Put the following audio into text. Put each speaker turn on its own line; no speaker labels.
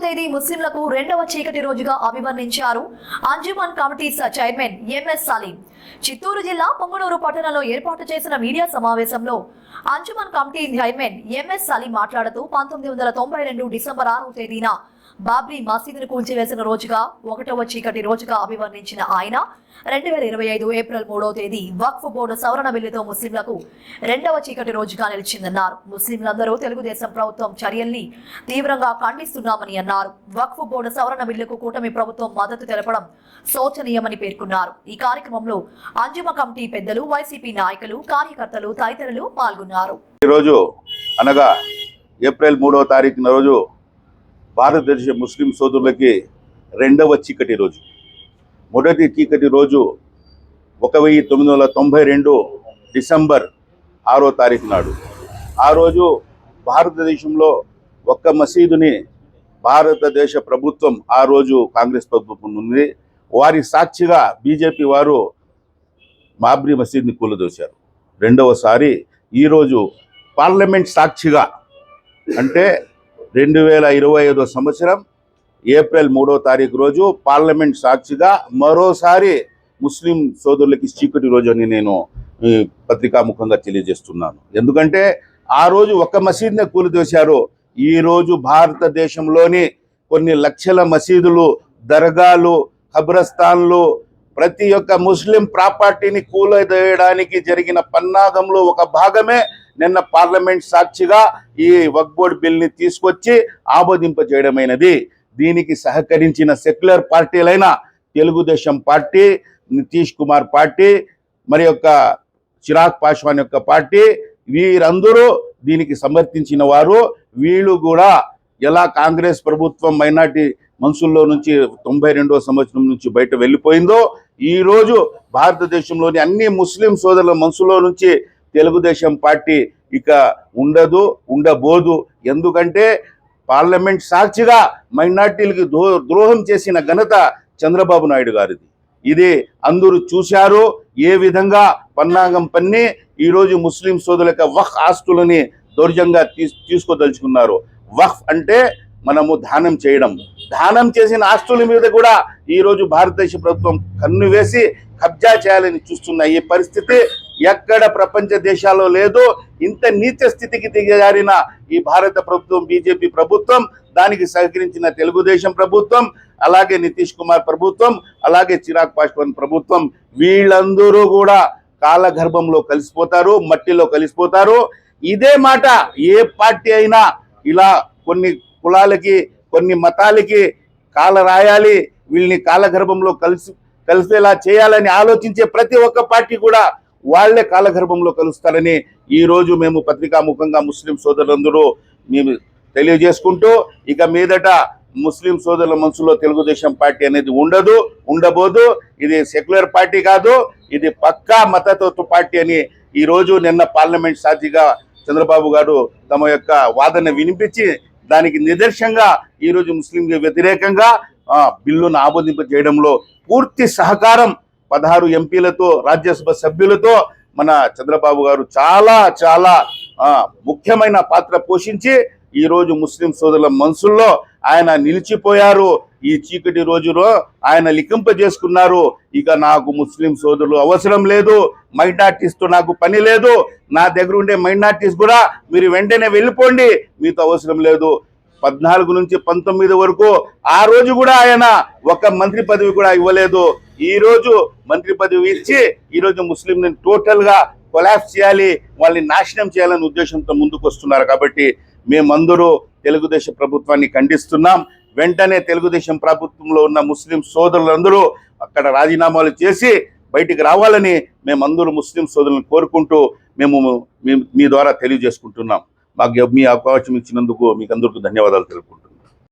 తేదీ ముస్లింలకు రెండవ చీకటి రోజుగా అభివర్ణించారు Anjuman committees chairman MS Saleem. Chittoor జిల్లా పొంగనూరు పట్టణంలో ఏర్పాటు చేసిన మీడియా సమావేశంలో Anjuman committee chairman MS Saleem మాట్లాడుతూ 1992 డిసెంబర్ 6వ తేదీన బాబ్రీ మసీదును కూల్చివేసిన రోజుగా ఒకటవ చీకటి రోజుగా అభివర్ణించిన ఆయన 2025 ఏప్రిల్ 3వ తేదీ వక్ఫ్ బోర్డు సవరణ బిల్లుతో ముస్లింలకు రెండవ చీకటి రోజుగా నిలిచిందన్నారు. ముస్లింలందరూ తెలుగుదేశం ప్రభుత్వం చర్యల్ని తీవ్రంగా ఖండిస్తున్నామని అన్నారు. వక్ఫ్ బోర్డు సవరణ బిల్లుకు కూటమి ప్రభుత్వం మద్దతు తెలపడం శోచనీయమని పేర్కొన్నారు. ఈ కార్యక్రమంలో అంజుమ కమిటీ పెద్దలు, వైసీపీ నాయకులు, కార్యకర్తలు తదితరులు పాల్గొన్నారు.
ఈ రోజు అనగా ఏప్రిల్ 3వ తారీఖున రోజు భారతదేశ ముస్లిం సోదరులకి రెండవ చీకటి రోజు. మొదటి చీకటి రోజు 1992 డిసెంబర్ 6వ తారీఖు నాడు. ఆ రోజు భారతదేశంలో ఒక్క మసీదుని భారతదేశ ప్రభుత్వం, ఆ రోజు కాంగ్రెస్ ప్రభుత్వం ఉంది, వారి సాక్షిగా బీజేపీ వారు బాబ్రీ మసీద్ని కూలదోశారు. రెండవసారి ఈరోజు పార్లమెంట్ సాక్షిగా, అంటే 2025 సంవత్సరం ఏప్రిల్ 3వ తారీఖు రోజు పార్లమెంట్ సాక్షిగా మరోసారి ముస్లిం సోదరులకి చీకటి రోజు అని నేను పత్రికాముఖంగా తెలియజేస్తున్నాను. ఎందుకంటే ఆ రోజు ఒక్క మసీద్నే కూలదోశారు. ఈ రోజు భారతదేశంలోని కొన్ని లక్షల మసీదులు, దర్గాలు, ఖబ్రస్థాన్లు, ప్రతి ఒక్క ముస్లిం ప్రాపర్టీని కూలదోయడానికి జరిగిన పన్నాగంలో ఒక భాగమే నిన్న పార్లమెంట్ సాక్షిగా ఈ వక్ఫ్ బోర్డు బిల్ని తీసుకొచ్చి ఆమోదింపజేయడమైనది. దీనికి సహకరించిన సెక్యులర్ పార్టీలైన తెలుగుదేశం పార్టీ, నితీష్ కుమార్ పార్టీ, మరి యొక్క చిరాగ్ పాస్వాన్ యొక్క పార్టీ, వీరందరూ దీనికి సమర్థించిన వారు. వీళ్ళు కూడా ఎలా కాంగ్రెస్ ప్రభుత్వం మైనార్టీ మనసుల్లో నుంచి 92వ సంవత్సరం నుంచి బయట వెళ్ళిపోయిందో, ఈరోజు భారతదేశంలోని అన్ని ముస్లిం సోదరుల మనసులో నుంచి తెలుగుదేశం పార్టీ ఇక ఉండదు, ఉండబోదు. ఎందుకంటే పార్లమెంట్ సాక్షిగా మైనార్టీలకి ద్రోహం చేసిన ఘనత చంద్రబాబు నాయుడు గారిది. ఇది అందరూ చూశారు. ఏ విధంగా పన్నాగం పన్ని ఈరోజు ముస్లిం సోదరుల యొక్క వక్ఫ్ ఆస్తులని దౌర్జంగా తీసుకోదలుచుకున్నారు. వక్ఫ్ అంటే మనము దానం చేయడం. దానం చేసిన ఆస్తుల మీద కూడా ఈరోజు భారతదేశ ప్రభుత్వం కన్ను వేసి కబ్జా చేయాలని చూస్తున్న ఈ పరిస్థితి ఎక్కడ ప్రపంచ దేశాల్లో లేదు. ఇంత నీచ స్థితికి దిగజారిన ఈ భారత ప్రభుత్వం, బీజేపీ ప్రభుత్వం, దానికి సహకరించిన తెలుగుదేశం ప్రభుత్వం, అలాగే నితీష్ కుమార్ ప్రభుత్వం, అలాగే చిరాగ్ పాస్వాన్ ప్రభుత్వం, వీళ్ళందరూ కూడా కాలగర్భంలో కలిసిపోతారు, మట్టిలో కలిసిపోతారు. ఇదే మాట ఏ పార్టీ అయినా ఇలా కొన్ని కులాలకి, కొన్ని మతాలకి కాల రాయాలి, వీళ్ళని కాలగర్భంలో కలిసేలా చేయాలని ఆలోచించే ప్రతి ఒక్క పార్టీ కూడా వాళ్లే కాలగర్భంలో కలుస్తారని ఈరోజు మేము పత్రికాముఖంగా ముస్లిం సోదరులందరూ మేము తెలియజేసుకుంటూ, ఇక మీదట ముస్లిం సోదరుల మనసులో తెలుగుదేశం పార్టీ అనేది ఉండదు, ఉండబోదు. ఇది సెక్యులర్ పార్టీ కాదు, ఇది పక్కా మతతత్వ పార్టీ అని ఈరోజు నిన్న పార్లమెంట్ సాక్షిగా చంద్రబాబు గారు తమ యొక్క వాదన వినిపించి, దానికి నిదర్శనంగా ఈరోజు ముస్లింకి వ్యతిరేకంగా బిల్లును ఆమోదింపజేయడంలో పూర్తి సహకారం 16 ఎంపీలతో, రాజ్యసభ సభ్యులతో మన చంద్రబాబు గారు చాలా చాలా ముఖ్యమైన పాత్ర పోషించి ఈరోజు ముస్లిం సోదరుల మనసుల్లో ఆయన నిలిచిపోయారు. ఈ చీకటి రోజులో ఆయన లిఖింపజేసుకున్నారు. ఇక నాకు ముస్లిం సోదరులు అవసరం లేదు, మైనార్టీస్తో నాకు పని లేదు, నా దగ్గర ఉండే మైనార్టీస్ కూడా మీరు వెంటనే వెళ్ళిపోండి, మీతో అవసరం లేదు. 14 నుంచి 19 వరకు ఆ రోజు కూడా ఆయన ఒక మంత్రి పదవి కూడా ఇవ్వలేదు. ఈ రోజు మంత్రి పదవి ఇచ్చి ఈరోజు ముస్లింని టోటల్ గా కొలాప్స్ చేయాలి, వాళ్ళని నాశనం చేయాలనే ఉద్దేశంతో ముందుకు వస్తున్నారు. కాబట్టి మేమందరూ తెలుగుదేశం ప్రభుత్వాన్ని ఖండిస్తున్నాం. వెంటనే తెలుగుదేశం ప్రభుత్వంలో ఉన్న ముస్లిం సోదరులందరూ అక్కడ రాజీనామాలు చేసి బయటికి రావాలని మేమందరూ ముస్లిం సోదరులను కోరుకుంటూ మేము మీ ద్వారా తెలియజేసుకుంటున్నాం. మాకు మీ అవకాశం ఇచ్చినందుకు మీకు అందరికీ ధన్యవాదాలు తెలుపుకుంటున్నాం.